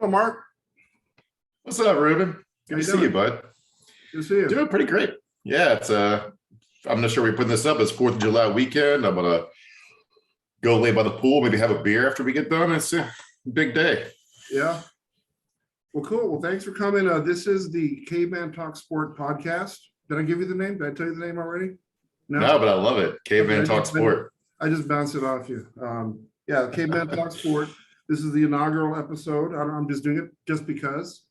Oh, Mark, What's up, Ruben? how Good to you see you, doing? bud. Good to see you. Doing pretty great. Yeah, it's I'm not sure we're putting this up. It's 4th of July weekend. I'm gonna go lay by the pool, maybe have a beer after we get done. It's a big day. Yeah. Well, cool. Well, thanks for coming. This is the Caveman Talk Sport podcast. Did I give you the name? Did I tell you the name already? No. No, but I love it. Okay, Caveman Talk Sport. I just bounced it off you. Yeah, Caveman Talk Sport. This is the inaugural episode. I'm just doing it just because.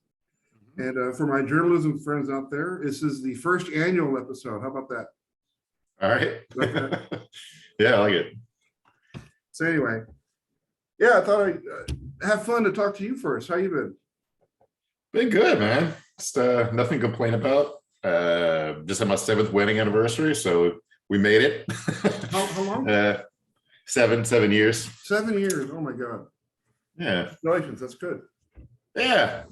And for my journalism friends out there, this is the first annual episode. How about that? All right. Like that. Yeah, I like it. So anyway, yeah, I thought I'd have fun to talk to you first. How you been? Been good, man. Just nothing to complain about. Just had my 7th wedding anniversary, so we made it. How long? 7 years. 7 years. Oh my God. Yeah. Congratulations. That's good. Yeah.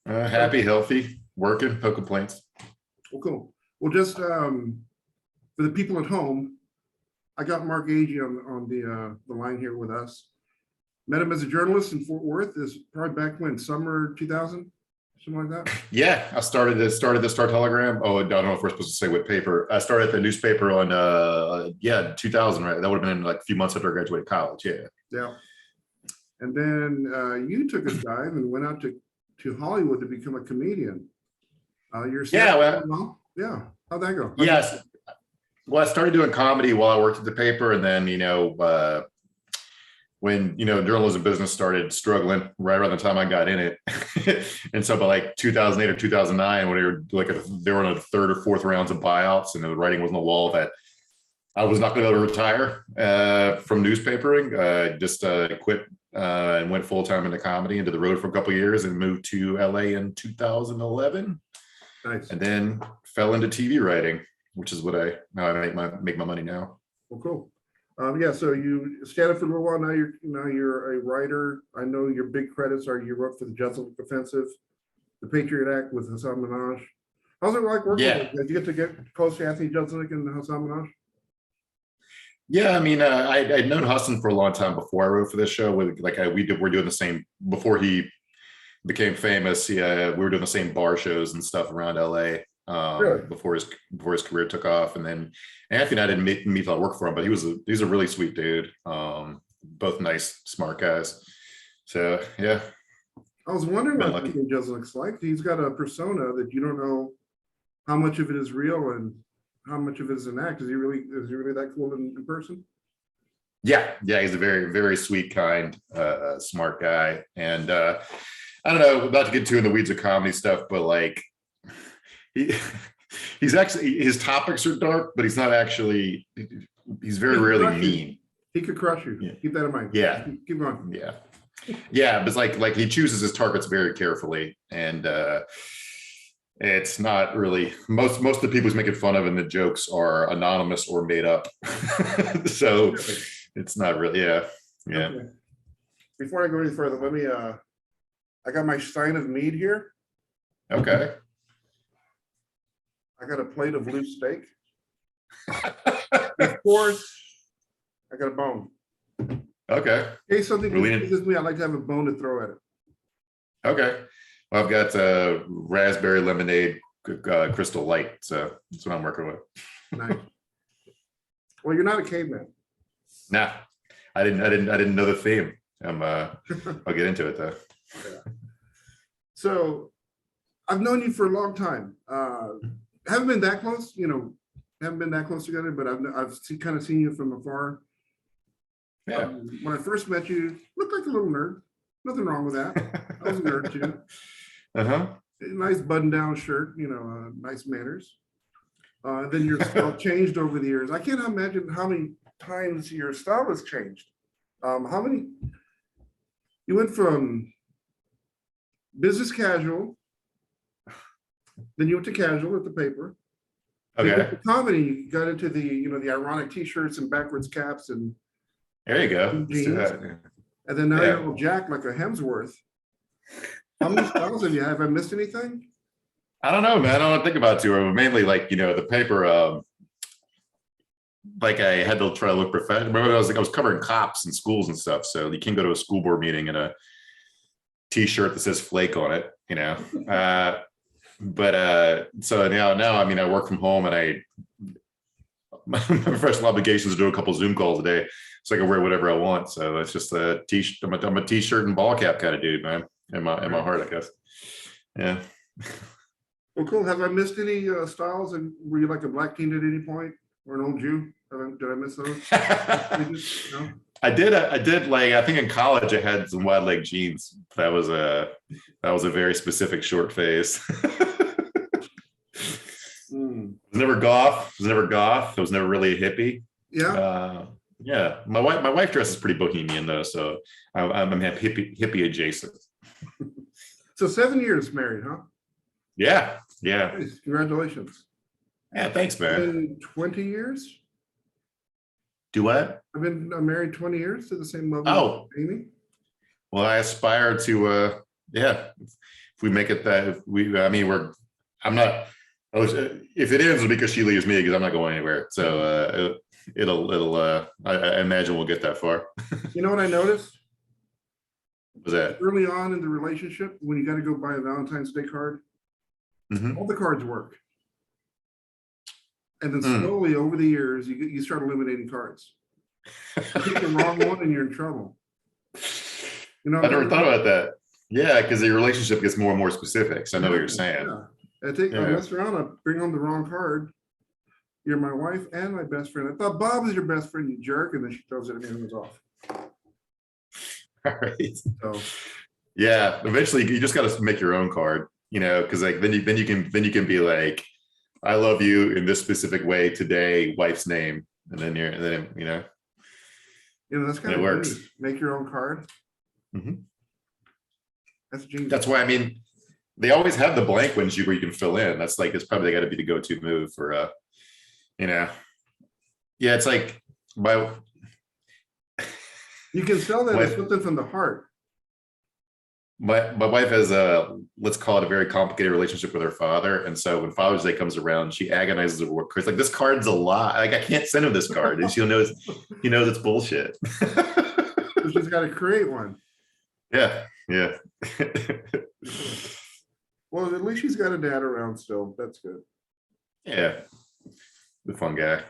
Happy, healthy, working, no complaints. Well, cool. Well, just for the people at home, I got Mark Agee on the line here with us. Met him as a journalist in Fort Worth. Is probably back when, summer 2000, something like that. Yeah, I started the Star Telegram. Oh, I don't know if we're supposed to say what paper. I started the newspaper on 2000, right? That would have been like a few months after I graduated college. Yeah. Yeah. And then you took a dive and went out to Hollywood to become a comedian. Yeah, well, yeah. How'd that go? Yes. Well, I started doing comedy while I worked at the paper, and then when journalism business started struggling right around the time I got in it, and so by like 2008 or 2009, when they were on the 3rd or 4th rounds of buyouts, and the writing was on the wall that I was not going to be able to retire from newspapering. I just quit and went full time into comedy, and did the road for a couple of years, and moved to LA in 2011. Nice. And then fell into TV writing, which is what I make my money now. Well, cool. Yeah, so you stand up for a little while. Now you're a writer. I know your big credits are you wrote for the Jesuit Offensive, the Patriot Act with Hassan Minhaj. How's it like working with you? Did you get to get close to Anthony Jeselnik and Hassan Minhaj? Yeah, I mean, I'd known Hassan for a long time before I wrote for this show. We're doing the same before he became famous. Yeah, we were doing the same bar shows and stuff around LA Really? before his career took off. And then Anthony and I didn't meet a work for him, but he's a really sweet dude. Both nice, smart guys. So yeah. I was wondering what Anthony Jeselnik's like. He's got a persona that you don't know how much of it is real and how much of it is an act. Is he really that cool in person? Yeah, he's a very, very sweet, kind, smart guy. And I don't know, about to get too in the weeds of comedy stuff, but like he's actually, his topics are dark, but he's not actually, he's very rarely mean. He could crush you. Yeah. Keep that in mind. Yeah. Keep going. Yeah, but it's like he chooses his targets very carefully, and it's not really most of the people he's making fun of, and the jokes are anonymous or made up. So it's not really, yeah. Okay. Before I go any further, let me I got my stein of mead here. Okay. I got a plate of loose steak. Of course, I got a bone. Okay. Hey, something confuses me. I like to have a bone to throw at it. Okay. Well, I've got raspberry lemonade, Crystal Light, so that's what I'm working with. Nice. Well, you're not a caveman. Nah, I didn't know the theme. I'll get into it though. Yeah. So, I've known you for a long time. Haven't been that close, haven't been that close together, but I've kind of seen you from afar. Yeah. When I first met you looked like a little nerd. Nothing wrong with that. I was a nerd too. Uh-huh. Nice button-down shirt, nice manners. Then your style changed over the years. I can't imagine how many times your style has changed. You went from business casual, then you went to casual at the paper. Okay. Then to comedy, you got into the ironic t-shirts and backwards caps and there you go. jeans. And then now you're all jacked like a Hemsworth. How many styles have you? Have I missed anything? I don't know, man. I don't think about it too. Mainly like, the paper, like I had to try to look professional. Remember, I was covering cops in schools and stuff. So you can't go to a school board meeting in a t-shirt that says Flake on it, you know. So now I mean, I work from home, and my professional obligation is to do a couple Zoom calls a day, so I can wear whatever I want. So it's just a t-shirt. I'm a t-shirt and ball cap kind of dude, man. In my heart, I guess. Yeah. Well, cool. Have I missed any styles? And were you like a black teen at any point, or an old Jew? Did I miss those? No? I did like, I think in college I had some wide leg jeans. That was a very specific short phase. Was never goth. I was never really a hippie. Yeah. Yeah. My wife dresses pretty bohemian though, so I'm hippie adjacent. So 7 years married, huh? Yeah. Nice. Congratulations. Yeah, thanks, man. In 20 years? Do what? I've been married 20 years to the same level. Oh, Amy. well, I aspire to if we make it that I'm not, if it ends, it'll be because she leaves me, because I'm not going anywhere. So I imagine we'll get that far. You know what I noticed? Was that Early on in the relationship, when you got to go buy a Valentine's Day card, all the cards work. And then slowly over the years, you start eliminating cards. You pick the wrong one and you're in trouble. You know, I never thought about that. Yeah, because the relationship gets more and more specific. So I know what you're saying. Yeah. I mess around, I bring home the wrong card. You're my wife and my best friend. I thought Bob was your best friend, you jerk. And then she throws it at me and was off. All right. So yeah, eventually you just got to make your own card, you know, because like then you can be like, I love you in this specific way today, wife's name, and then you know that's kind of works. Neat. Make your own card. That's genius. That's why, I mean, they always have the blank ones where you can fill in. That's like, it's probably got to be the go-to move for yeah, it's like you can sell that as something from the heart. My wife has let's call it a very complicated relationship with her father, and so when Father's Day comes around, she agonizes over what cards. Like, this card's a lot. Like, I can't send him this card, and he knows it's bullshit. So she's got to create one. Yeah. Well, at least she's got a dad around still. That's good. Yeah, the fun guy.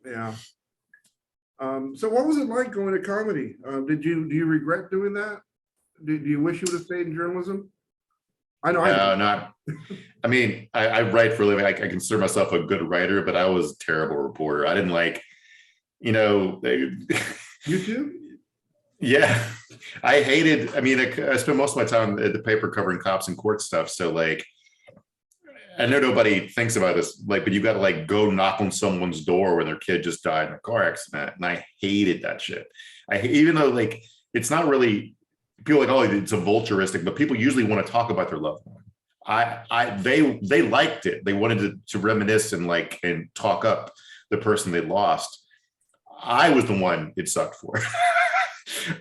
Yeah. So what was it like going to comedy? Do you regret doing that? Do you wish you would have stayed in journalism? I know. I mean, I write for a living. I consider myself a good writer, but I was a terrible reporter. I didn't like, you too? Yeah, I hated. I mean, I spent most of my time at the paper covering cops and court stuff. So like, I know nobody thinks about this, like, but you got to like go knock on someone's door when their kid just died in a car accident, and I hated that shit. Even though like it's not really. People are like, oh, it's a vulturistic, but people usually want to talk about their loved one. They liked it. They wanted to reminisce and talk up the person they lost. I was the one it sucked for.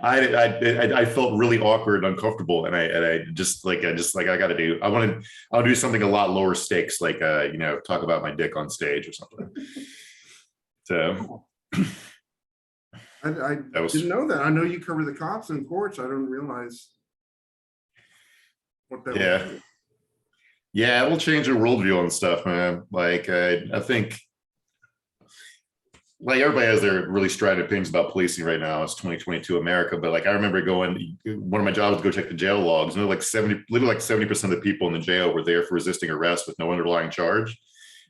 I felt really awkward and uncomfortable, and I got to do. I'll do something a lot lower stakes, like talk about my dick on stage or something. So. I didn't know that. I know you cover the cops and courts. I don't realize what that was. Yeah, it will change your worldview on stuff, man. Like, I think, like, everybody has their really strident opinions about policing right now. It's 2022 America, but like, I remember one of my jobs was to go check the jail logs, and literally 70% of the people in the jail were there for resisting arrest with no underlying charge.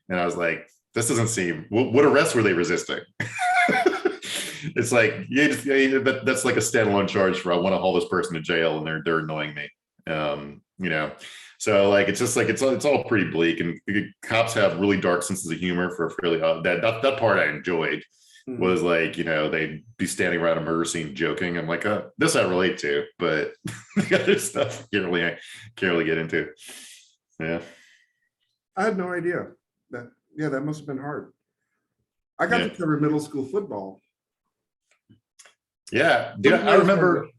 And I was like, this doesn't seem. What arrests were they resisting? It's like, that's like a standalone charge for, I want to haul this person to jail and they're annoying me. So like, it's just like, it's all pretty bleak, and cops have really dark senses of humor for fairly, that part I enjoyed was like, they'd be standing around a murder scene joking. I'm like, this I relate to, but the other stuff can't really get into. Yeah. I had no idea that. Yeah, that must have been hard. I got to cover middle school football. Yeah, dude, I remember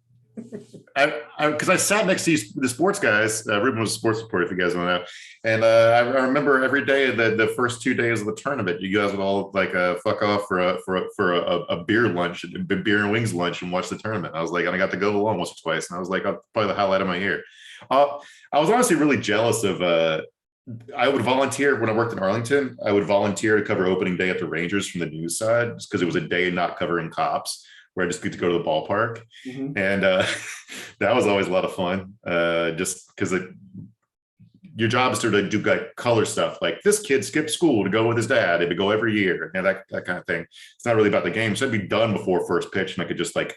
because I sat next to the sports guys. Ruben was a sports reporter, if you guys want to know. And I remember every day the first 2 days of the tournament, you guys would all like fuck off for a beer lunch, beer and wings lunch, and watch the tournament. I was like, and I got to go along once or twice, and I was like, probably the highlight of my year. I was honestly really jealous of. I would volunteer when I worked in Arlington. I would volunteer to cover opening day at the Rangers from the news side, just because it was a day not covering cops, where I just get to go to the ballpark. Mhm. And that was always a lot of fun, just because your job is to do like color stuff, like this kid skipped school to go with his dad. They would go every year, and that kind of thing. It's not really about the game, so it'd be done before first pitch, and I could just like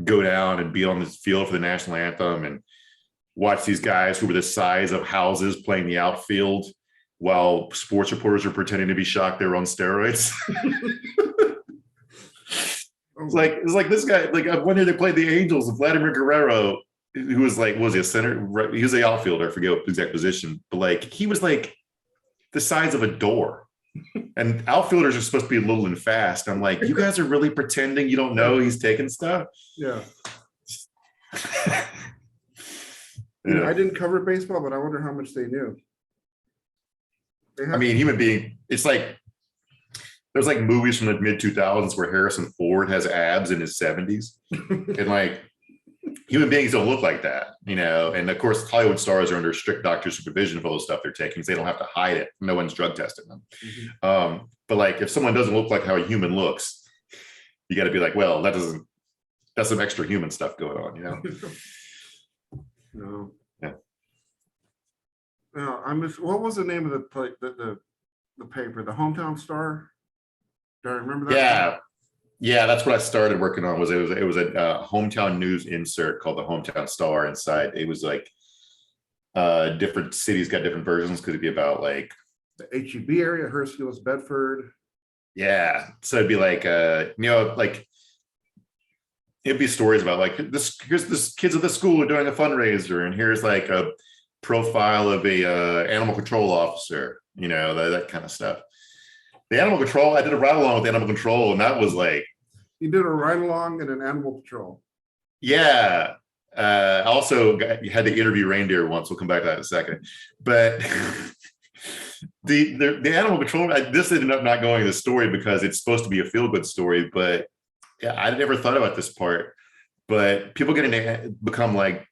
go down and be on the field for the national anthem and watch these guys who were the size of houses playing the outfield while sports reporters are pretending to be shocked they were on steroids. It's like this guy, like one year they played the Angels with Vladimir Guerrero, who was like, was he a center? He was the outfielder, I forget what exact position, but like he was like the size of a door. And outfielders are supposed to be little and fast. I'm like, you guys are really pretending you don't know he's taking stuff? Yeah. Yeah. I didn't cover baseball, but I wonder how much they knew. I mean, human being, it's like there's like movies from the mid 2000s where Harrison Ford has abs in his 70s, and like human beings don't look like that, you know. And of course, Hollywood stars are under strict doctor supervision for all the stuff they're taking, so they don't have to hide it. No one's drug testing them. Mm-hmm. But like, if someone doesn't look like how a human looks, you got to be like, well, that's some extra human stuff going on, you know. No. Yeah. No, what was the name of the paper? The Hometown Star? Do I remember that? Yeah. Yeah, that's what I started working on. It was a hometown news insert called the Hometown Star. Inside, it was like different cities got different versions. Could it be about like The HEB area, Hurst, Bedford. Yeah, so it'd be like like it'd be stories about like here's this kids at the school are doing a fundraiser, and here's like a profile of a animal control officer, you know, that kind of stuff. The animal control, I did a ride along with animal control, and that was like, You did a ride along in an animal patrol. yeah. I also had to interview reindeer once. We'll come back to that in a second. But the animal control, this ended up not going in the story because it's supposed to be a feel-good story, but yeah, I never thought about this part. But people getting to become like,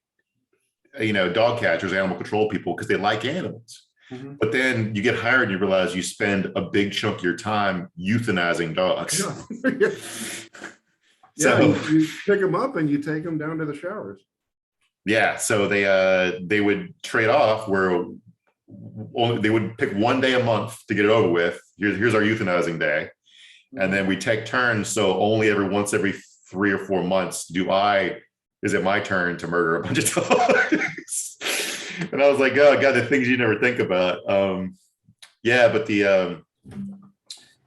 you know, dog catchers, animal control people, because they like animals. Mm-hmm. But then you get hired and you realize you spend a big chunk of your time euthanizing dogs. Yeah. So you pick them up and you take them down to the showers. yeah, so they would trade off where they would pick one day a month to get it over with. Here's our euthanizing day, and then we take turns. So only every 3 or 4 months is it my turn to murder a bunch of dogs. And I was like, oh god, the things you never think about. Yeah, but the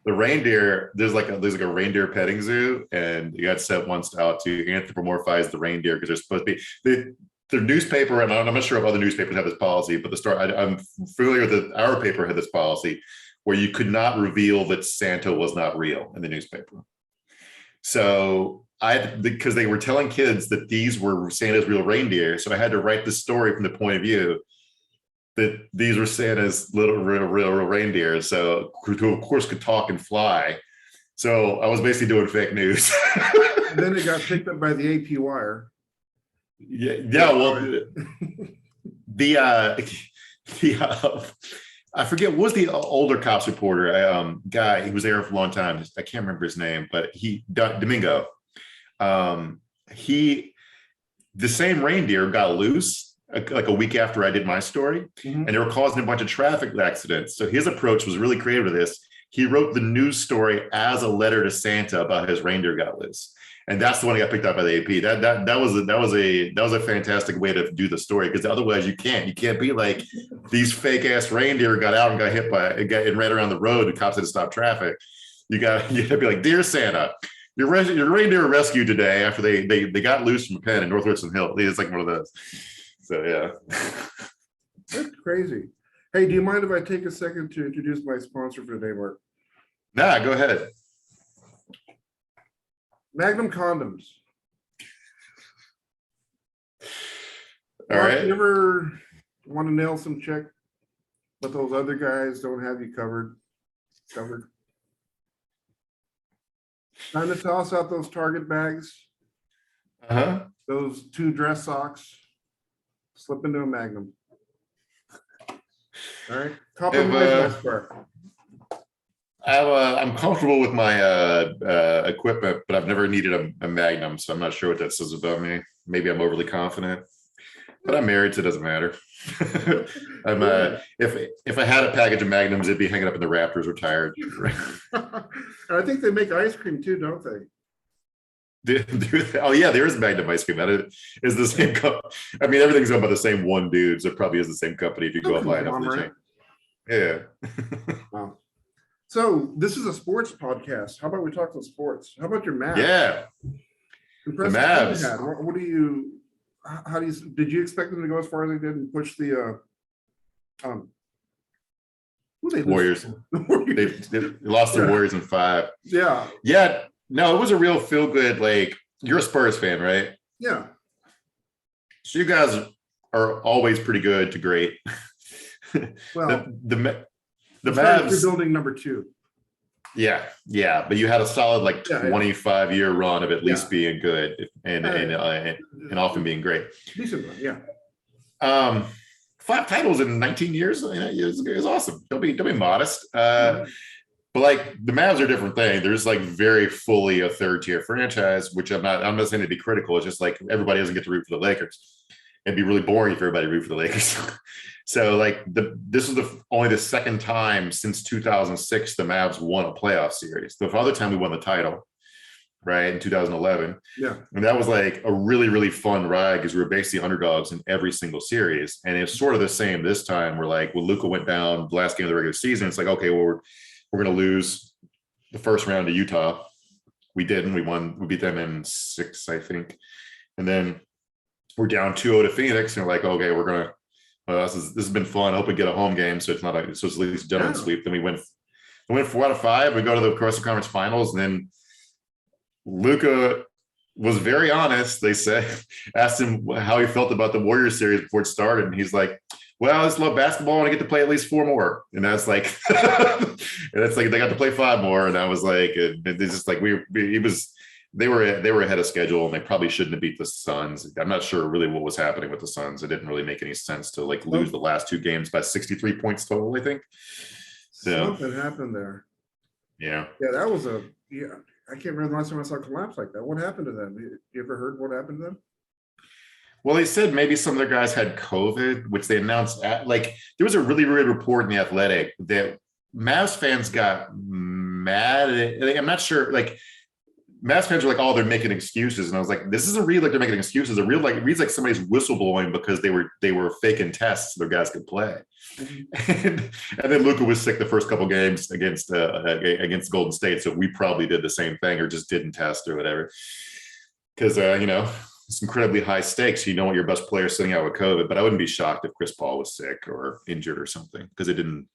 reindeer, there's like a reindeer petting zoo, and you got set once out to anthropomorphize the reindeer because they're supposed to be the newspaper, and I'm not sure if other newspapers have this policy, but I'm familiar with our paper had this policy where you could not reveal that Santa was not real in the newspaper. So because they were telling kids that these were Santa's real reindeer, so I had to write the story from the point of view that these were Santa's real reindeer. So who of course could talk and fly. So I was basically doing fake news. And then it got picked up by the AP Wire. Yeah. Well, I forget, what was the older cops reporter guy? He was there for a long time. I can't remember his name, but Domingo. The same reindeer got loose like a week after I did my story, Mm-hmm. and they were causing a bunch of traffic accidents. So his approach was really creative with this. He wrote the news story as a letter to Santa about his reindeer got loose. And that's the one that got picked up by the AP. That was a fantastic way to do the story, because otherwise you can't be like, these fake ass reindeer got out and got hit and ran around the road and cops had to stop traffic. You got to be like, dear Santa, your reindeer were rescued today after they got loose from a pen in North Richland Hill. It's like one of those. So yeah. That's crazy. Hey, do you mind if I take a second to introduce my sponsor for today, Mark? Nah, go ahead. Magnum condoms. All Mark, right. you ever want to nail some chick, but those other guys don't have you covered? Time to toss out those Target bags, Uh-huh. those 2 dress socks, slip into a Magnum. All right, compromise elsewhere. I'm comfortable with my equipment, but I've never needed a Magnum, so I'm not sure what that says about me. Maybe I'm overly confident, but I'm married, so it doesn't matter. I'm if I had a package of Magnums, it'd be hanging up in the Raptors retired. I think they make ice cream too, don't they? Oh yeah, there is Magnum ice cream. That is the same company. I mean, everything's owned by the same one dude, so it probably is the same company if you go up high enough. Yeah. Wow. So this is a sports podcast. How about we talk some sports? How about your Mavs? Yeah. Impressive the Mavs. What do you? How do you? Did you expect them to go as far as they did and push the? Who they Warriors. They lost the Warriors in 5. Yeah. Yeah. No, it was a real feel good. Like, you're a Spurs fan, right? Yeah. So you guys are always pretty good to great. Well, the Mavs building number 2. Yeah, but you had a solid 25-year run of at least being good and often being great. Decent one, yeah. 5 titles in 19 years is awesome. Don't be modest. But the Mavs are a different thing. There's very fully a 3rd-tier franchise, which I'm not saying to be critical. It's just everybody doesn't get to root for the Lakers. It'd be really boring if everybody root for the Lakers. So this is only the 2nd time since 2006 the Mavs won a playoff series. The other time we won the title, right, in 2011. Yeah. And that was a really, really fun ride because we were basically underdogs in every single series. And it's sort of the same this time. We're when Luka went down the last game of the regular season, it's okay, well, we're going to lose the first round to Utah. We didn't. We won. We beat them in 6, I think. And then we're down 2-0 to Phoenix, and we're okay, we're gonna. This has been fun. I hope we get a home game, so it's not so it's at least a gentleman sweep. Then we win 4 out of 5. We go to the Western Conference Finals, and then Luka was very honest. They asked him how he felt about the Warriors series before it started, and he's like, "Well, I just love basketball, and I get to play at least 4 more." And that's and it's they got to play 5 more, and I was it's just they were ahead of schedule, and they probably shouldn't have beat the Suns. I'm not sure really what was happening with the Suns. It didn't really make any sense to lose the last 2 games by 63 points total, I think. So something happened there. Yeah, that was I can't remember the last time I saw a collapse like that. What happened to them? You ever heard what happened to them? Well, they said maybe some of their guys had COVID, which they announced there was a really weird report in The Athletic that Mavs fans got mad. I'm not sure, Mavs fans are oh, they're making excuses. And I was this isn't real they're making excuses. It reads like somebody's whistleblowing because they were faking tests so their guys could play. And then Luka was sick the first couple games against Golden State. So we probably did the same thing or just didn't test or whatever. Because, it's incredibly high stakes. You don't want your best player sitting out with COVID, but I wouldn't be shocked if Chris Paul was sick or injured or something because it didn't.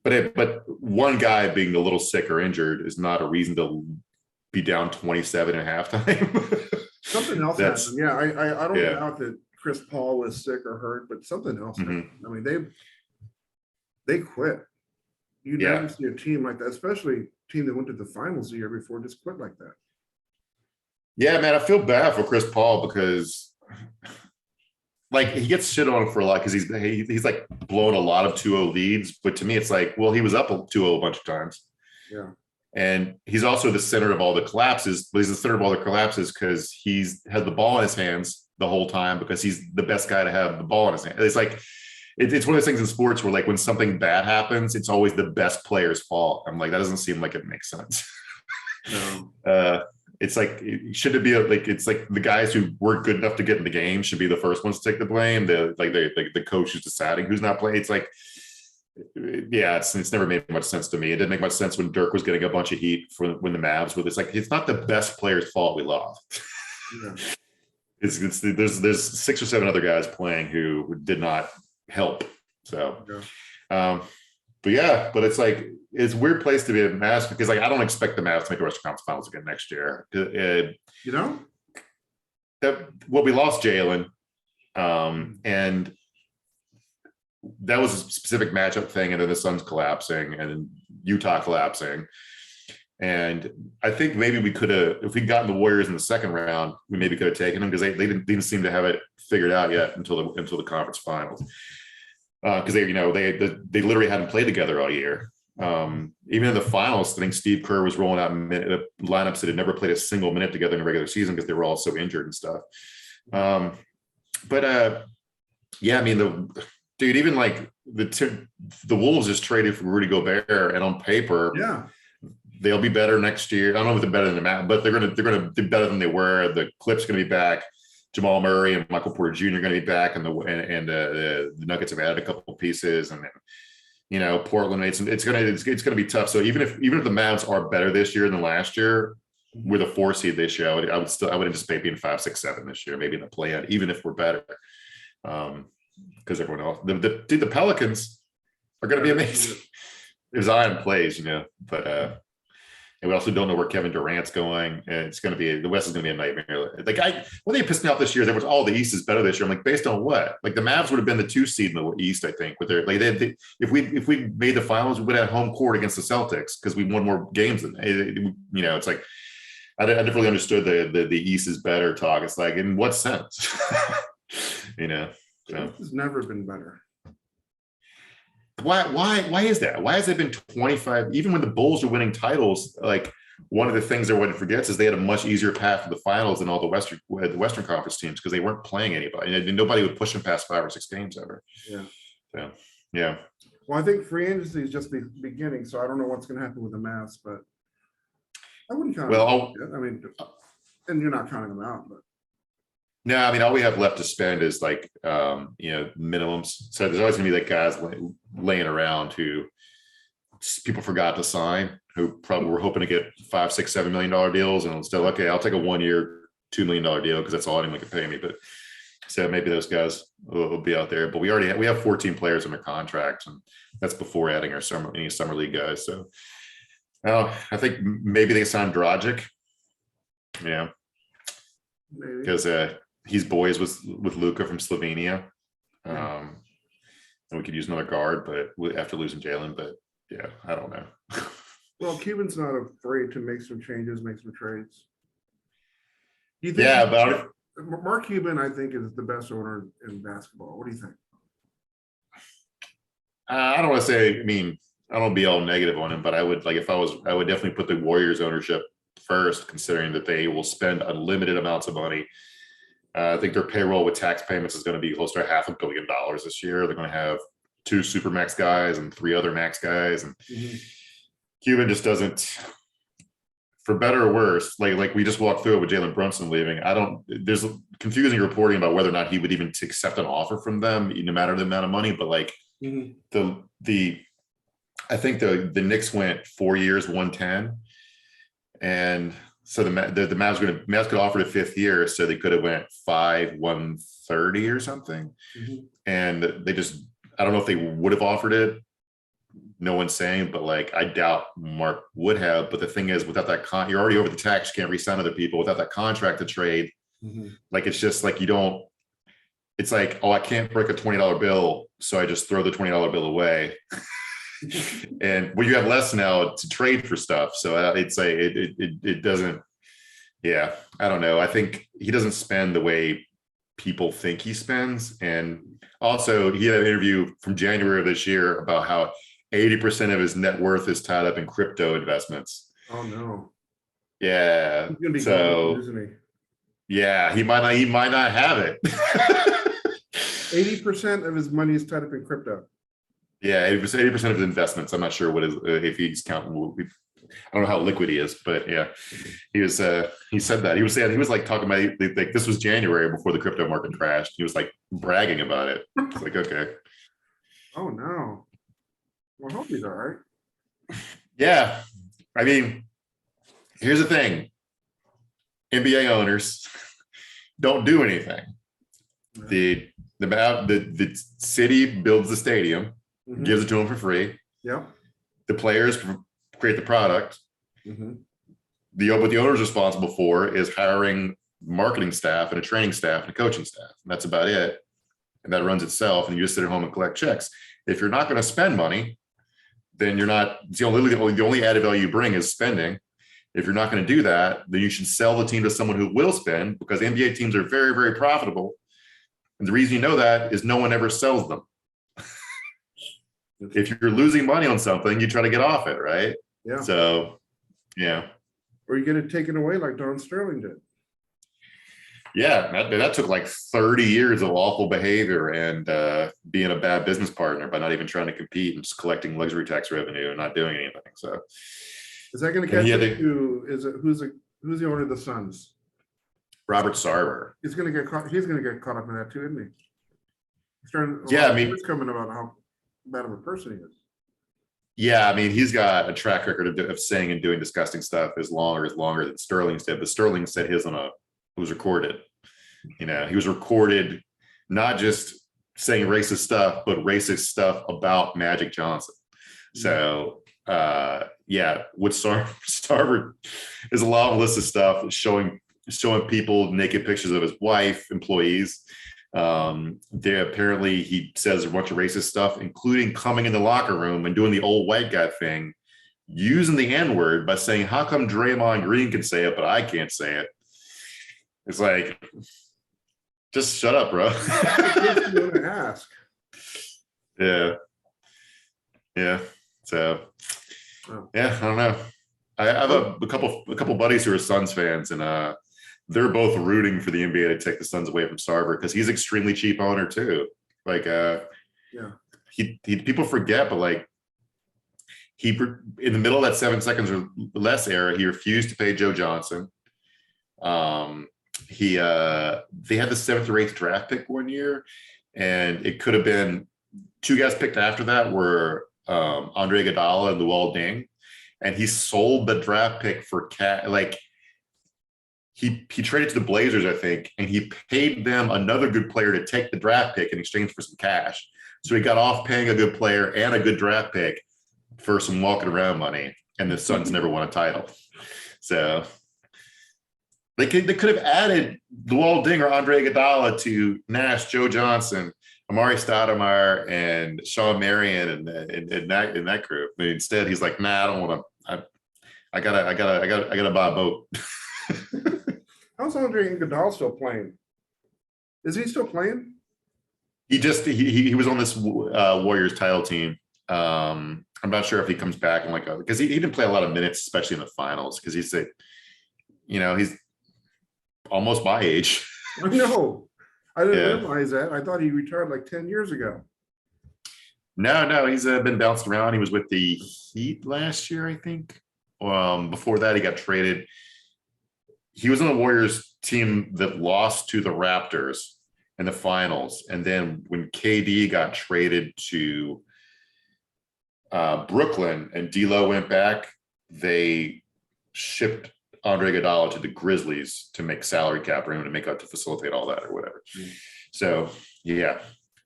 But one guy being a little sick or injured is not a reason to be down 27 at halftime. Something else happened. Yeah, I don't doubt that Chris Paul was sick or hurt, but something else happened. I mean, they quit. You never see a team like that, especially a team that went to the finals the year before, just quit like that. Yeah, man, I feel bad for Chris Paul because he gets shit on for a lot because he's blown a lot of 2-0 leads. But to me, it's well, he was up 2-0 a bunch of times. Yeah. And he's also the center of all the collapses, but he's the center of all the collapses because he's had the ball in his hands the whole time because he's the best guy to have the ball in his hand. It's it's one of those things in sports where when something bad happens, it's always the best player's fault. I'm that doesn't seem like it makes sense. No. It's should it be it's the guys who weren't good enough to get in the game should be the first ones to take the blame. The coach is deciding who's not playing. It's it's never made much sense to me. It didn't make much sense when Dirk was getting a bunch of heat for when the Mavs were. It's not the best player's fault we lost. Yeah. There's 6 or 7 other guys playing who did not help. So, but it's it's a weird place to be a Mavs because I don't expect the Mavs to make the Western Conference Finals again next year. You know, we lost Jalen. And that was a specific matchup thing. And then the Suns collapsing and Utah collapsing. And I think maybe we could have, if we'd gotten the Warriors in the second round, we maybe could have taken them because they didn't seem to have it figured out yet until the conference finals. Because they literally hadn't played together all year. Even in the finals, I think Steve Kerr was rolling out lineups that had never played a single minute together in the regular season because they were all so injured and stuff. Yeah, I mean, even like the Wolves just traded for Rudy Gobert, and on paper, yeah, they'll be better next year. I don't know if they're better than the Mavs, but they're gonna do better than they were. The Clips gonna be back. Jamal Murray and Michael Porter Jr. are going to be back, and the Nuggets have added a couple of pieces, and then Portland made some. It's going to be tough. So even if the Mavs are better this year than last year, with a 4 seed this year, I would anticipate being 5, 6, 7 this year, maybe in the play-in, even if we're better, because everyone else. The Pelicans are going to be amazing if Zion plays, but. And we also don't know where Kevin Durant's going. And the West is going to be a nightmare. What they pissed me off this year, there was the East is better this year. I'm like, based on what? Like the Mavs would have been the 2 seed in the East, I think. With their if we made the finals, we would have home court against the Celtics because we won more games than it's like I never really understood the East is better talk. It's like, in what sense? So. It's never been better. Why is that? Why has it been 25? Even when the Bulls are winning titles, like one of the things everyone forgets is they had a much easier path to the finals than all the Western Conference teams because they weren't playing anybody, and nobody would push them past 5 or 6 games ever. Yeah. So, yeah. Well, I think free agency is just beginning, so I don't know what's going to happen with the Mavs, but I wouldn't count. Well, and you're not counting them out, but. No, I mean, all we have left to spend is like, minimums. So there's always gonna be like guys laying around who people forgot to sign, who probably were hoping to get $5, $6, $7 million deals, and still, okay, I'll take a 1 year, $2 million deal because that's all anyone can pay me. But so maybe those guys will be out there. But we have 14 players under contract, and that's before adding any summer league guys. So I think maybe they signed Dragic. Yeah, because he's boys with Luka from Slovenia. And we could use another guard, but after losing Jalen, but yeah, I don't know. Well, Cuban's not afraid to make some changes, make some trades. But Mark Cuban, I think, is the best owner in basketball. What do you think? I don't want to say, I don't want to be all negative on him, but I would definitely put the Warriors ownership first, considering that they will spend unlimited amounts of money. I think their payroll with tax payments is going to be close to $500 million this year. They're going to have 2 super max guys and 3 other max guys. And Cuban just doesn't, for better or worse, like we just walked through it with Jalen Brunson leaving. There's confusing reporting about whether or not he would even accept an offer from them, no matter the amount of money. But like I think the Knicks went 4 years, 110. And so the Mavs could offer the 5th year, so they could have went 5, 130 or something. And I don't know if they would have offered it. No one's saying, but like I doubt Mark would have. But the thing is, without that you're already over the tax, you can't re-sign other people. Without that contract to trade, like it's just like it's like, oh, I can't break a $20 bill, so I just throw the $20 bill away. And you have less now to trade for stuff, so it's like it doesn't. Yeah, I don't know. I think he doesn't spend the way people think he spends. And also, he had an interview from January of this year about how 80% of his net worth is tied up in crypto investments. Oh no. Yeah. He's gonna be so gold, isn't he? Yeah, he might not have it. 80% of his money is tied up in crypto. Yeah, 80% of his investments. I'm not sure what is if he's counting. I don't know how liquid he is, but yeah, he said that he was like talking about like this was January before the crypto market crashed. He was like bragging about it. It's like, okay. Oh no. Well, I hope he's all right. Yeah, here's the thing: NBA owners don't do anything. The city builds the stadium. Gives it to them for free. Yeah. The players create the product. What the owner is responsible for is hiring marketing staff and a training staff and a coaching staff. And that's about it. and that runs itself, and you just sit at home and collect checks. If you're not going to spend money, then you're not, the only added value you bring is spending. If you're not going to do that, then you should sell the team to someone who will spend, because NBA teams are very, very profitable. And the reason you know that is no one ever sells them. If you're losing money on something, you try to get off it, right? Yeah. So, yeah. Or you get it taken away like Don Sterling did. Yeah, that took like 30 years of awful behavior and being a bad business partner by not even trying to compete and just collecting luxury tax revenue and not doing anything. So, is that going to catch you? Who's the owner of the Suns? Robert Sarver. He's going to get caught. He's going to get caught up in that too, isn't he? He's starting. Yeah, I mean, it's coming about how bad of a person he is. Yeah, I mean, he's got a track record of saying and doing disgusting stuff as longer than Sterling's did. But Sterling said his it was recorded. You know, he was recorded not just saying racist stuff, but racist stuff about Magic Johnson. So, yeah, with Sarver is a long list of stuff showing people naked pictures of his wife, employees. Apparently he says a bunch of racist stuff, including coming in the locker room and doing the old white guy thing, using the N-word by saying, how come Draymond Green can say it, but I can't say it? It's like, just shut up, bro. You want to ask. Yeah. So, yeah, I don't know. I have a couple buddies who are Suns fans, and they're both rooting for the NBA to take the Suns away from Sarver because he's extremely cheap owner too. Like, he people forget, but like he in the middle of that 7 seconds or less era, he refused to pay Joe Johnson. They had the 7th or 8th draft pick one year, and it could have been 2 guys picked after that were Andre Iguodala and Luol Deng, and he sold the draft pick for like. He traded to the Blazers, I think, and he paid them another good player to take the draft pick in exchange for some cash. So he got off paying a good player and a good draft pick for some walking around money, and the Suns never won a title. So they could have added Luol Deng or Andre Iguodala to Nash, Joe Johnson, Amari Stoudemire, and Sean Marion, and that group. But instead, he's like, nah, I don't want to. I gotta buy a boat. How's Andre Iguodala still playing? Is he still playing? He was on this Warriors title team. I'm not sure if he comes back and because he didn't play a lot of minutes, especially in the finals, because he's almost my age. I know. I didn't realize that. I thought he retired like 10 years ago. No, he's been bounced around. He was with the Heat last year, I think. Before that, he got traded. He was on the Warriors team that lost to the Raptors in the finals. And then when KD got traded to Brooklyn and D'Lo went back, they shipped Andre Iguodala to the Grizzlies to make salary cap room to facilitate all that or whatever. So, yeah.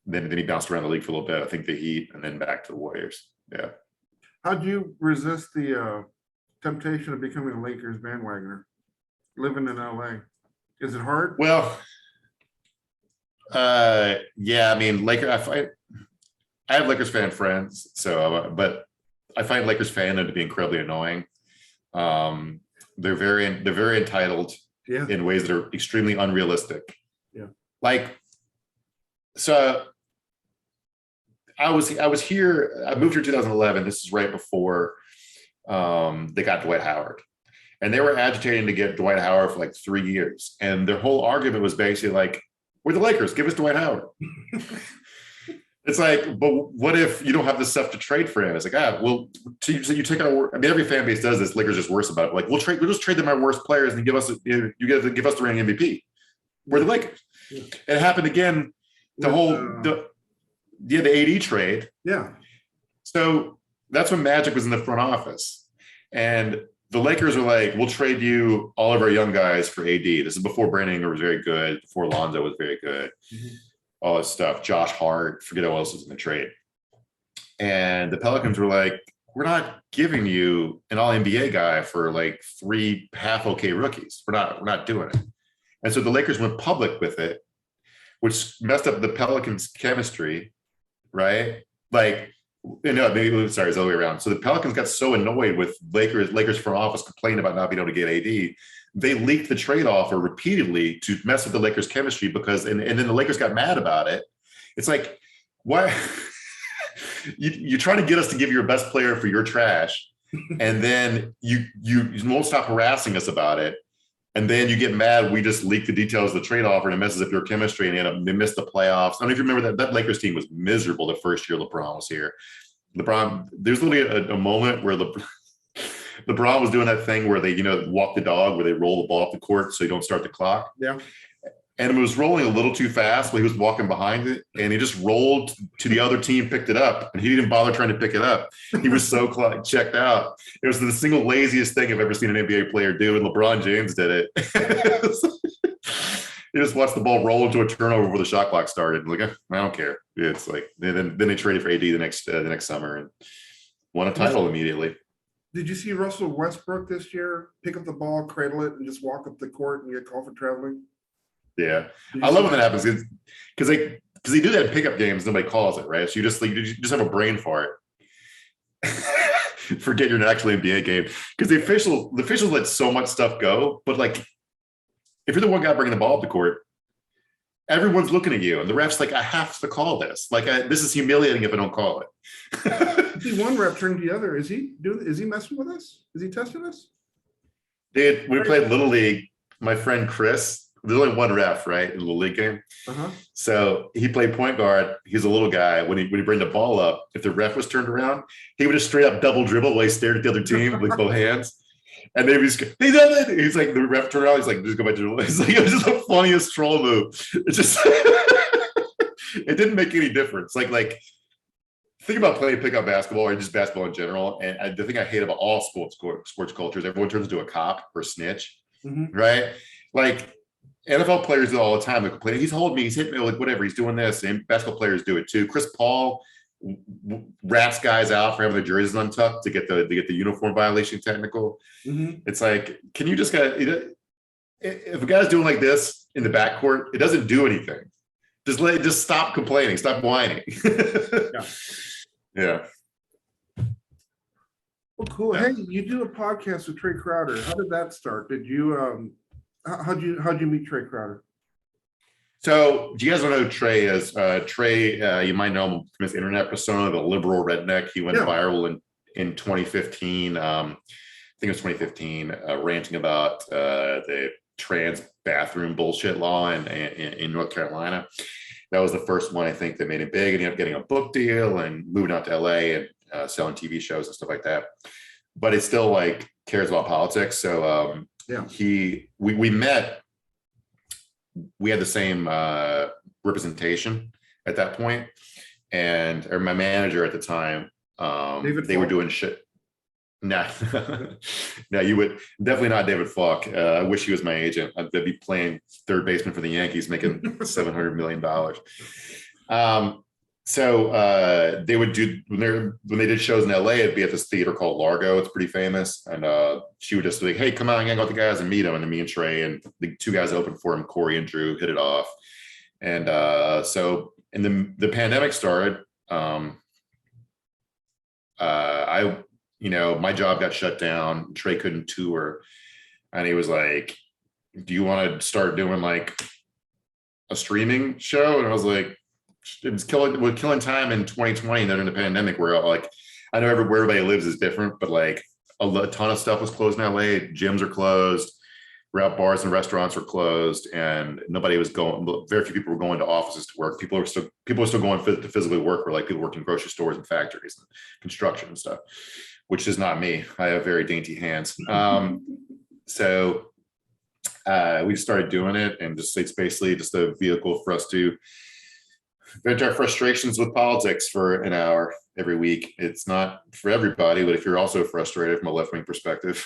Then he bounced around the league for a little bit. I think the Heat, and then back to the Warriors. Yeah. How'd you resist the temptation of becoming a Lakers bandwagoner? Living in LA, is it hard? Well, yeah. I mean, I have Lakers fan friends, so but I find Lakers fandom to be incredibly annoying. They're very entitled in ways that are extremely unrealistic. Yeah. Like, so I was here. I moved here in 2011. This is right before they got Dwight Howard. And they were agitating to get Dwight Howard for like 3 years. And their whole argument was basically like, we're the Lakers, give us Dwight Howard. It's like, but what if you don't have the stuff to trade for him? It's like, well, so you take our, I mean, every fan base does this. Lakers just worse about it. Like, we'll just trade them our worst players and give us the reigning MVP. We're the Lakers. Yeah. It happened again, the AD trade. Yeah. So that's when Magic was in the front office. And the Lakers are like, we'll trade you all of our young guys for AD. This is before Brandon Ingram was very good, before Lonzo was very good, all this stuff. Josh Hart, forget who else was in the trade. And the Pelicans were like, we're not giving you an all-NBA guy for like 3 half okay rookies. We're not doing it. And so the Lakers went public with it, which messed up the Pelicans' chemistry, right? Like, no, maybe sorry, it's the other way around. So the Pelicans got so annoyed with Lakers front office complaining about not being able to get AD, they leaked the trade offer repeatedly to mess with the Lakers' chemistry because, and then the Lakers got mad about it. It's like, why? you try to get us to give your best player for your trash, and then you won't stop harassing us about it. And then you get mad. We just leak the details of the trade offer and it messes up your chemistry and they missed the playoffs. I don't know if you remember that Lakers team was miserable the first year LeBron was here. There's literally a moment where LeBron was doing that thing where they, walk the dog, where they roll the ball off the court so you don't start the clock. Yeah. And it was rolling a little too fast while he was walking behind it. And he just rolled to the other team, picked it up, and he didn't bother trying to pick it up. He was so checked out. It was the single laziest thing I've ever seen an NBA player do, and LeBron James did it. He just watched the ball roll into a turnover before the shot clock started. Like, I don't care. It's like, then they traded for AD the next summer and won a title immediately. Did you see Russell Westbrook this year pick up the ball, cradle it, and just walk up the court and get called for traveling? Yeah, I love when that happens because they do that in pickup games. Nobody calls it, right? So you just have a brain fart. Forget you're in an actual NBA game because the officials let so much stuff go. But like, if you're the one guy bringing the ball up the court, everyone's looking at you, and the ref's like, "I have to call this. Like, this is humiliating if I don't call it." See, one ref turned to the other. Is he messing with us? Is he testing us? Dude, we played Little League. My friend Chris. There's only one ref, right, in the league game. Uh-huh. So he played point guard. He's a little guy. When he bring the ball up, if the ref was turned around, he would just straight up double dribble while he stared at the other team with both hands. And then he's like, the ref turned around. He's like, just go back to the. It's like, it was just the funniest troll move. It just it didn't make any difference. Like think about playing pickup basketball or just basketball in general. And the thing I hate about all sports cultures, everyone turns into a cop or a snitch, right? Like. NFL players do it all the time. They complain, he's holding me, he's hitting me, like whatever, he's doing this. And basketball players do it too. Chris Paul rats guys out for having their jerseys untucked to get the uniform violation technical. It's like, can you just if a guy's doing like this in the backcourt, it doesn't do anything. Just stop complaining, stop whining. Yeah. Well, cool. Yeah. Hey, you do a podcast with Trey Crowder. How did that start? Did you how'd you meet Trey Crowder? So, do you guys know who Trey is? Trey, you might know him from his internet persona, the liberal redneck. He went viral in 2015. I think it was 2015, ranting about the trans bathroom bullshit law in North Carolina. That was the first one, I think, that made it big. And he ended up getting a book deal and moving out to LA and selling TV shows and stuff like that. But it still like cares about politics. So we met. We had the same representation at that point, or my manager at the time. They were doing shit. Nah, no, you would definitely not David Falk. I wish he was my agent. I'd be playing third baseman for the Yankees, making $700 million. So they would do when they did shows in LA, it'd be at this theater called Largo. It's pretty famous, and she would just be like, "Hey, come on, hang out with the guys and meet them." And then me and Trey and the two guys that opened for him, Corey and Drew, hit it off. And so, and the pandemic started. My job got shut down. Trey couldn't tour, and he was like, "Do you want to start doing like a streaming show?" And I was like, we're killing time in 2020 and then in the pandemic where like I know where everybody lives is different, but like a ton of stuff was closed in LA. Gyms are closed, bars and restaurants were closed, and nobody was going. Very few people were going to offices to work. People were still going to physically work, where like people worked in grocery stores and factories and construction and stuff, which is not me. I have very dainty hands. So we started doing it, and it's basically just a vehicle for us to vent our frustrations with politics for an hour every week. It's not for everybody, but if you're also frustrated from a left-wing perspective.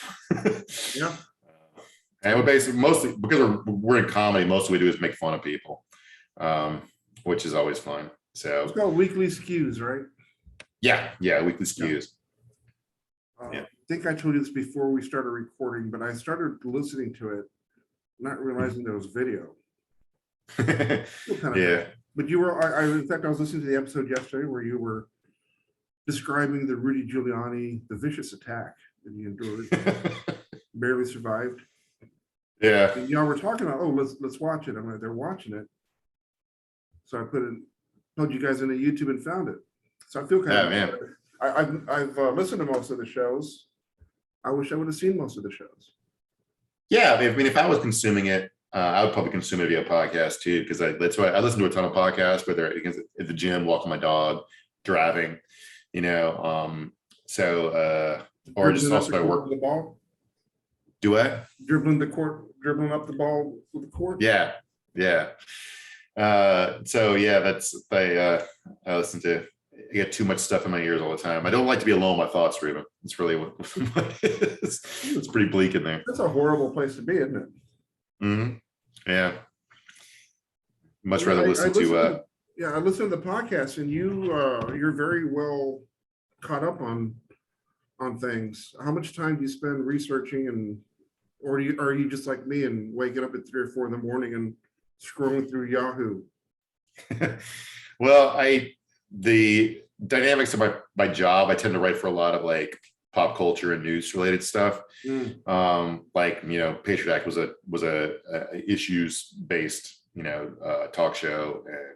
Yeah. And we're basically mostly because we're in comedy, most of what we do is make fun of people, which is always fun. So it's called Weekly Skews, right? Yeah, Weekly Skews. I think I told you this before we started recording, but I started listening to it, not realizing there was video. Feel kind of Yeah. bad. But you were, in fact, I was listening to the episode yesterday where you were describing the Rudy Giuliani, the vicious attack that he endured, barely survived. Yeah. And y'all were talking about, oh, let's watch it. I'm like, they're watching it. So I told you guys into YouTube and found it. So I feel kind of man. I've listened to most of the shows. I wish I would have seen most of the shows. Yeah, I mean, if I was consuming it, I would probably consume it via podcast too, because that's why I listen to a ton of podcasts, whether it's at the gym, walking my dog, driving, or just also by work. The ball, Do I? dribbling up the ball with the court. Yeah. That's I listen to. I get too much stuff in my ears all the time. I don't like to be alone with my thoughts, Ruben. It's really what it is. It's pretty bleak in there. That's a horrible place to be, isn't it? Mm-hmm. Yeah. Much rather listen to. I listen to the podcast, and you're very well caught up on things. How much time do you spend researching, or are you just like me and waking up at 3 or 4 in the morning and scrolling through Yahoo? Well, the dynamics of my job, I tend to write for a lot of like pop culture and news related stuff. Patriot Act was a issues based talk show, and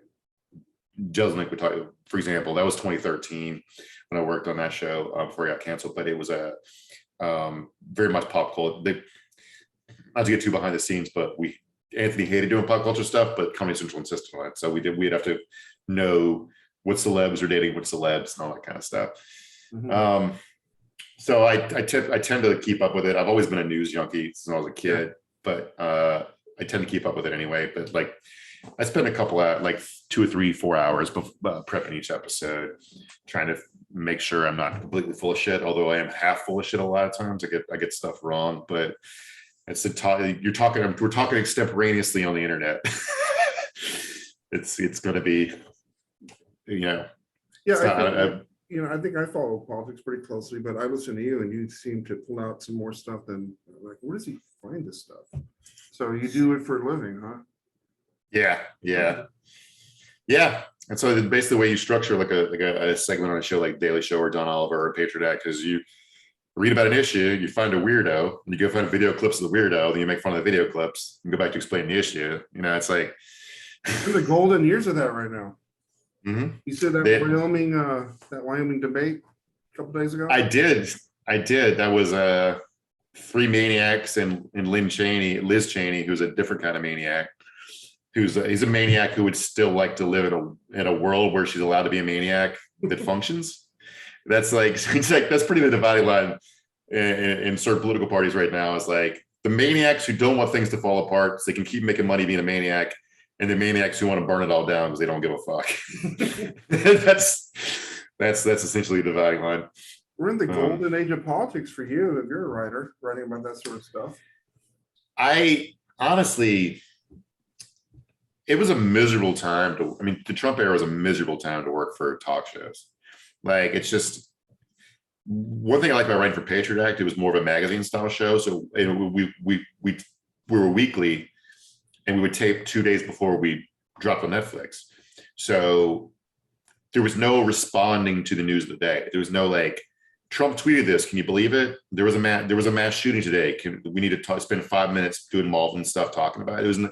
Jeselnik would talk, for example, that was 2013 when I worked on that show before it got canceled, but it was a very much pop culture. Not to get too behind the scenes, but Anthony hated doing pop culture stuff, but Comedy Central insisted on it, so we'd have to know what celebs are dating what celebs and all that kind of stuff. Mm-hmm. So I tend to keep up with it. I've always been a news junkie since I was a kid, but I tend to keep up with it anyway. But like, I spend a couple of like 2 or 3, 4 hours prepping each episode, trying to make sure I'm not completely full of shit. Although I am half full of shit a lot of times. I get stuff wrong, but it's we're talking extemporaneously on the internet. It's going to be, Yeah, I think I follow politics pretty closely, but I listen to you and you seem to pull out some more stuff than like, where does he find this stuff? So you do it for a living, huh? Yeah. And so basically the way you structure like a segment on a show like Daily Show or Don Oliver or Patriot Act, because you read about an issue, you find a weirdo, and you go find video clips of the weirdo, then you make fun of the video clips and go back to explain the issue. It's like in the golden years of that right now. Mm-hmm. You said that Wyoming debate a couple days ago. I did. That was 3 maniacs and Liz Cheney, who's a different kind of maniac. He's a maniac who would still like to live in a world where she's allowed to be a maniac that functions. That's like that's pretty the dividing line in certain political parties right now. Is like the maniacs who don't want things to fall apart so they can keep making money being a maniac, and the maniacs who want to burn it all down because they don't give a fuck. that's essentially the dividing line. We're in the golden age of politics for you if you're a writer writing about that sort of stuff. I honestly, it was a miserable time the Trump era was a miserable time to work for talk shows. Like, it's just one thing I like about writing for Patriot Act. It was more of a magazine style show. So we were weekly, and we would tape 2 days before we dropped on Netflix. So there was no responding to the news of the day. There was no like, Trump tweeted this. Can you believe it? There was a mass shooting today. We need to spend 5 minutes doing involved stuff talking about it.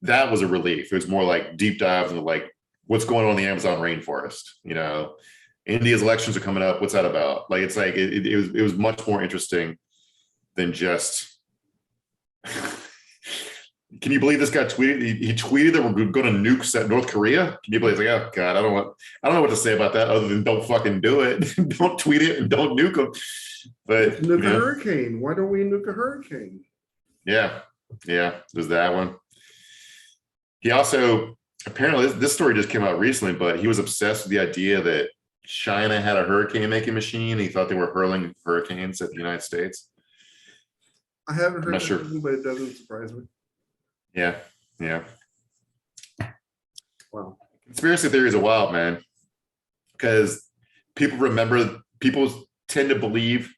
That was a relief. It was more like deep dives into like what's going on in the Amazon rainforest. India's elections are coming up. What's that about? Like, it's like it was much more interesting than just. Can you believe this guy tweeted? He tweeted that we're going to nuke North Korea. Can you believe? It's like, oh God, I don't know what to say about that other than don't fucking do it. Don't tweet it and don't nuke them. But nuke a hurricane. Why don't we nuke a hurricane? Yeah, there's that one. He also apparently this story just came out recently, but he was obsessed with the idea that China had a hurricane making machine. He thought they were hurling hurricanes at the United States. I haven't heard that, but it doesn't surprise me. Yeah. Wow. Conspiracy theories are wild, man. Because people tend to believe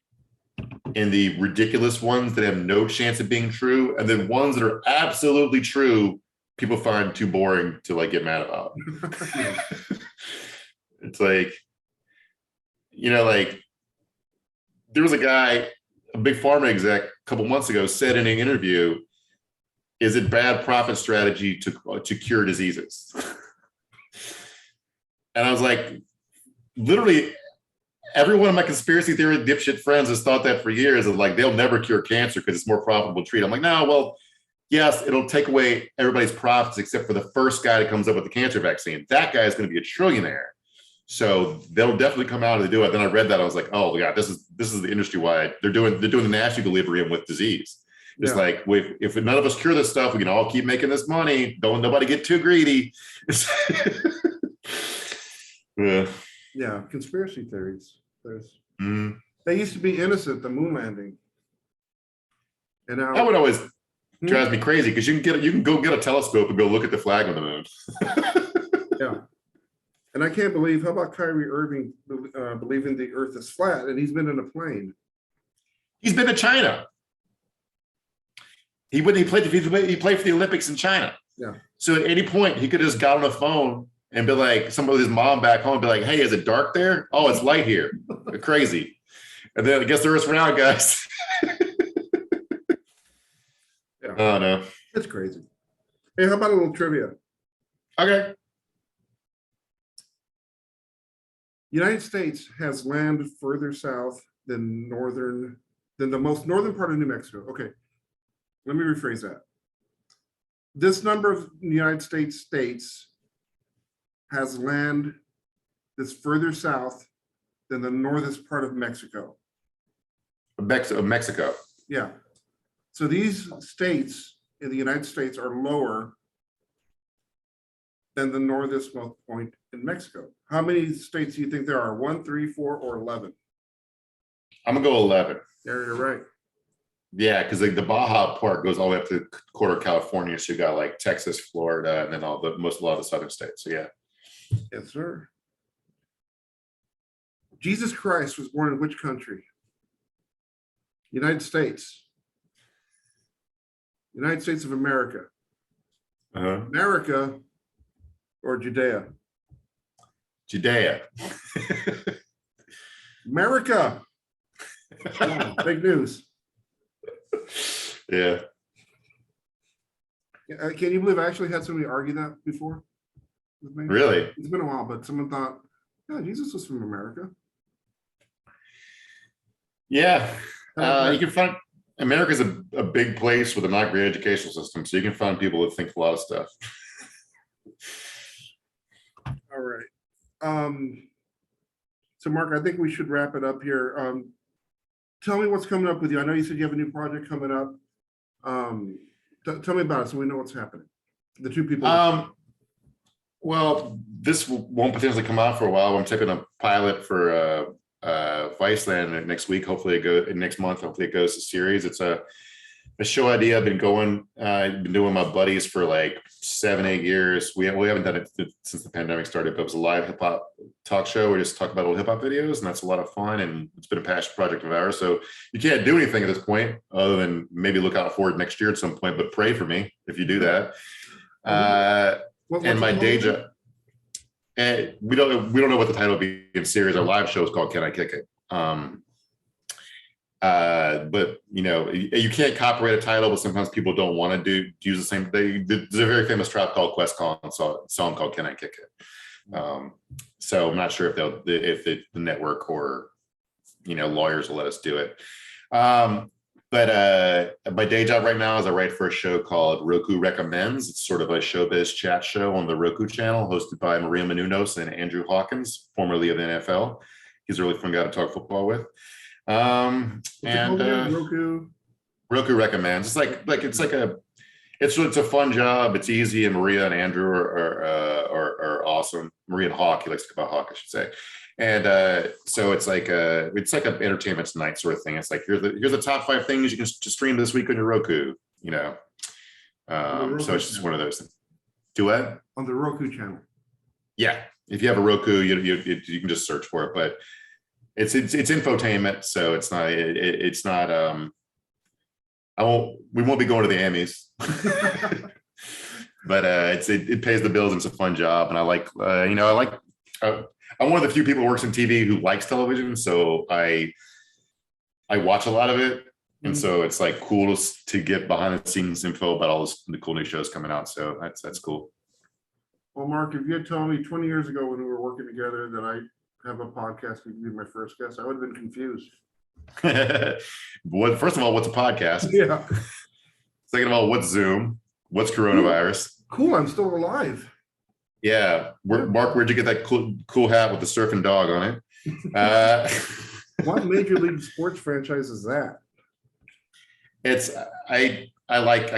in the ridiculous ones that have no chance of being true, and then ones that are absolutely true people find too boring to like get mad about. It's like, like there was a guy, a big pharma exec a couple months ago said in an interview, is it bad profit strategy to cure diseases? And I was like, literally every one of my conspiracy theory dipshit friends has thought that for years, of like, they'll never cure cancer because it's more profitable to treat. I'm like, no, well, yes, it'll take away everybody's profits except for the first guy that comes up with the cancer vaccine. That guy is going to be a trillionaire. So they'll definitely come out and do it. Then I read that, I was like, oh God, this is the industry wide. They're doing the Nash equilibrium with disease. It's like, if none of us cure this stuff, we can all keep making this money. Don't nobody get too greedy. Yeah, conspiracy theories. They used to be innocent, the moon landing. And now that would always drives me crazy because you can go get a telescope and go look at the flag on the moon. Yeah. And I can't believe, how about Kyrie Irving believing the earth is flat, and he's been in a plane. He's been to China. He played for the Olympics in China. Yeah. So at any point he could have just got on the phone and be like, somebody with his mom back home, be like, hey, is it dark there? Oh, it's light here. Crazy. And then I guess there is for now, guys. Yeah. Oh no. It's crazy. Hey, how about a little trivia? Okay. United States has land further south than the most northern part of New Mexico. Okay, let me rephrase that. This number of United States has land that's further south than the northest part of Mexico. Mexico. Yeah. So these states in the United States are lower than the northest point in Mexico. How many states do you think there are? 1, 3, 4, or 11? I'm gonna go 11. There, you're right. Yeah, because like the Baja part goes all the way up to quarter California. So you got like Texas, Florida, and then a lot of the southern states. So yeah. Yes, sir. Jesus Christ was born in which country? United States. United States of America. America or Judea? Judea. America. Big news. Yeah. Can you believe I actually had somebody argue that before with me? Really? It's been a while, but someone thought, yeah, Jesus was from America. Yeah. You can find America's a big place with a not great educational system. So you can find people that think a lot of stuff. All right. So Mark, I think we should wrap it up here. Tell me what's coming up with you. I know you said you have a new project coming up. Tell me about it so we know what's happening. The two people. Well, this won't potentially come out for a while. I'm taking a pilot for Viceland next week. Hopefully next month. Hopefully it goes to series. It's a show idea I've been doing with my buddies for like 7-8 years. We haven't done it since the pandemic started, but it was a live hip hop talk show. We just talk about old hip hop videos, and that's a lot of fun. And it's been a passion project of ours. So you can't do anything at this point other than maybe look out for it next year at some point. But pray for me if you do that. And my day job. And we don't know what the title will be in series. Our live show is called "Can I Kick It?" But you can't copyright a title, but sometimes people don't want to use the same thing. There's a very famous Tribe Called Quest song called "Can I Kick It?" So I'm not sure if the network or lawyers will let us do it. But my day job right now is I write for a show called Roku Recommends. It's sort of a showbiz chat show on the Roku channel, hosted by Maria Menounos and Andrew Hawkins, formerly of the NFL. He's a really fun guy to talk football with. Roku Recommends. It's a fun job. It's easy, and Maria and Andrew are awesome. Maria and Hawk, he likes to talk about Hawk, I should say. And so it's like an entertainment tonight sort of thing. It's like here's the top 5 things you can stream this week on your Roku. So it's just one of those things. Do what? On the Roku channel. Yeah, if you have a Roku, you can just search for it. But it's infotainment, so it's not. We won't be going to the Emmys. but it pays the bills and it's a fun job. And I like, I'm one of the few people who works in TV who likes television. So I watch a lot of it. And so it's like cool to get behind the scenes info about all the cool new shows coming out. So that's cool. Well, Mark, if you had told me 20 years ago when we were working together that I have a podcast, you'd be my first guest, I would have been confused. Well, first of all, what's a podcast? Yeah. Second of all, what's Zoom? What's coronavirus? Cool. I'm still alive. Yeah. Mark, where'd you get that cool hat with the surfing dog on it? What major league sports franchise is that? It's I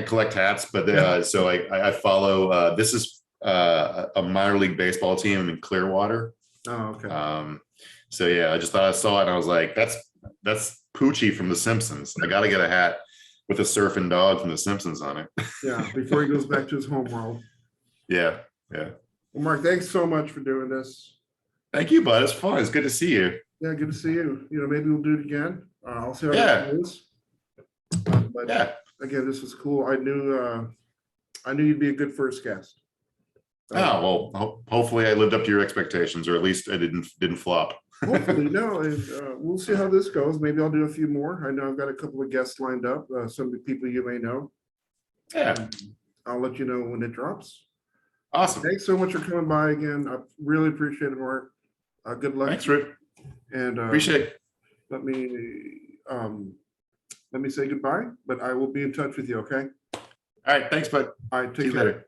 collect hats, but so I follow. This is a minor league baseball team in Clearwater. Oh, okay. So yeah, I just thought I saw it and I was like, that's Poochie from The Simpsons. I got to get a hat with a surfing dog from The Simpsons on it. Yeah, before he goes back to his home world. Yeah. Well, Mark, thanks so much for doing this. Thank you, bud. It's fun. It's good to see you. Yeah, good to see you. Maybe we'll do it again. I'll see how Yeah. it goes. But Yeah. again, this was cool. I knew you'd be a good first guest. Well, hopefully I lived up to your expectations, or at least I didn't flop. Hopefully, no. And, we'll see how this goes. Maybe I'll do a few more. I know I've got a couple of guests lined up. Some of the people you may know. Yeah. I'll let you know when it drops. Awesome. Thanks so much for coming by again. I really appreciate it, Mark. Good luck. Thanks, Rick. And Appreciate it. let me say goodbye, but I will be in touch with you, okay? All right. Thanks, bud. All right, See take you care. later.